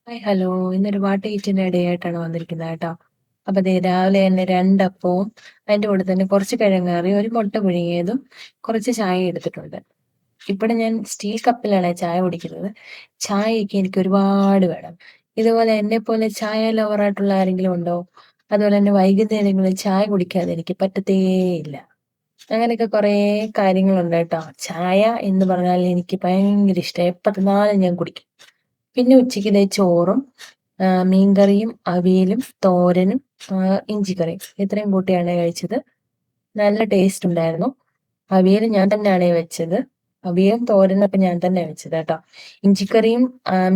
Hi hello. ഇന്നൊരു what ഈറ്റിന്റെ day ആയിട്ടാണ് വന്നിരിക്കുന്നത് കേട്ടോ. അപ്പൊ ദേ രാവിലെ തന്നെ 2 അപ്പവും അതിന്റെ കൂടെ തന്നെ കുറച്ച് കിഴങ്ങ് കറി, ഒരു മുട്ട പുഴുങ്ങിയതും, കുറച്ച് ചായ എടുത്തിട്ടുണ്ട്. ഇവിടെ ഞാൻ സ്റ്റീൽ കപ്പിലാണ് ചായ കുടിക്കുന്നത്. ചായയൊക്കെ എനിക്ക് ഒരുപാട് വേണം. ഇതുപോലെ എന്നെപ്പോലെ ചായ ലവറായിട്ടുള്ള ആരെങ്കിലും ഉണ്ടോ? അതുപോലെ തന്നെ വൈകുന്നേരങ്ങളിൽ ചായ കുടിക്കാതെ എനിക്ക് പറ്റത്തേയില്ല. അങ്ങനെയൊക്കെ കുറേ കാര്യങ്ങളുണ്ട് കേട്ടോ. ചായ എന്ന് പറഞ്ഞാൽ എനിക്ക് ഭയങ്കര ഇഷ്ടം. എപ്പ തിന്നാലും ഞാൻ കുടിക്കും. പിന്നെ ഉച്ചയ്ക്ക് ദേ ചോറും മീൻകറിയും, അവിയലും, തോരനും, ഇഞ്ചിക്കറിയും ഇത്രയും കൂട്ടിയാണ് കഴിച്ചത്. നല്ല ടേസ്റ്റ് ഉണ്ടായിരുന്നു. അവിയല് ഞാൻ തന്നെയാണ് വെച്ചത്. അവിയലും തോരനൊക്കെ ഞാൻ തന്നെ വെച്ചത് കേട്ടോ. ഇഞ്ചിക്കറിയും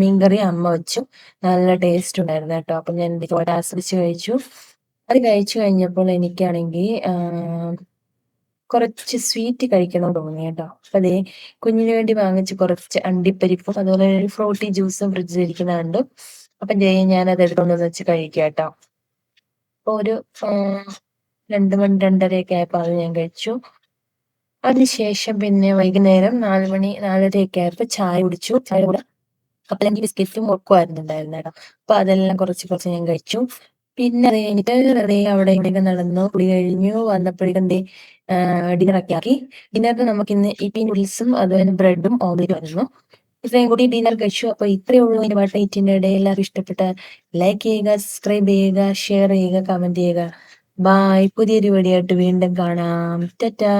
മീൻകറിയും അമ്മ വെച്ചു. നല്ല ടേസ്റ്റ് ഉണ്ടായിരുന്നു കേട്ടോ. അപ്പൊ ഞാൻ ഇതുപോലെ ആസ്വദിച്ച് കഴിച്ചു. അത് കഴിച്ചു കഴിഞ്ഞപ്പോൾ എനിക്കാണെങ്കി കുറച്ച് സ്വീറ്റ് കഴിക്കണമെന്ന് തോന്നി കേട്ടോ. അപ്പൊ ദേ കുഞ്ഞിന് വേണ്ടി വാങ്ങിച്ച് കുറച്ച് അണ്ടിപ്പരിപ്പും അതുപോലെ ഒരു ഫ്രൂട്ടി ജ്യൂസും ഫ്രിഡ്ജിൽ ഇരിക്കുന്നത് കണ്ടു. അപ്പം ദേ ഞാനത് എടുത്തോണ്ട് വെച്ച് കഴിക്കാം കേട്ടോ. അപ്പൊ ഒരു 2 മണി 2:30 ആയപ്പോ അത് ഞാൻ കഴിച്ചു. അതിനുശേഷം പിന്നെ വൈകുന്നേരം 4 മണി 4:30 ആയപ്പോ ചായ കുടിച്ചു. ചായയുടെ കൂടെ കപ്പലണ്ടി ബിസ്ക്കറ്റും മുറുക്കുമായിരുന്നു ഉണ്ടായിരുന്നത് കേട്ടോ. അപ്പൊ അതെല്ലാം കുറച്ച് കുറച്ച് ഞാൻ കഴിച്ചു. പിന്നെ അത് കഴിഞ്ഞിട്ട് വെറുതെ അവിടെ ഇവിടെയൊക്കെ നടന്നു. കുളി കഴിഞ്ഞു വന്നപ്പോഴേക്കും ദേ ഡിന്നറൊക്കെ ആക്കി. ഡിന്നറിന് നമുക്കിന്ന് യിപ്പി നൂഡിൽസും അതുപോലെ ബ്രെഡും ഓംലെറ്റും ആയിരുന്നു. ഇത്രയും കൂടി ഡിന്നർ കഴിച്ചു. അപ്പൊ ഇത്രയേ ഉള്ളൂ എന്റെ വാട്ട ഈറ്റിന്റെ ഇടയിൽ. എല്ലാവർക്കും ഇഷ്ടപ്പെട്ട ലൈക്ക് ചെയ്യുക, സബ്സ്ക്രൈബ് ചെയ്യുക, ഷെയർ ചെയ്യുക, കമന്റ് ചെയ്യുക. ബായ്. പുതിയൊരു വീഡിയോ ആയിട്ട് വീണ്ടും കാണാം. ടാറ്റാ.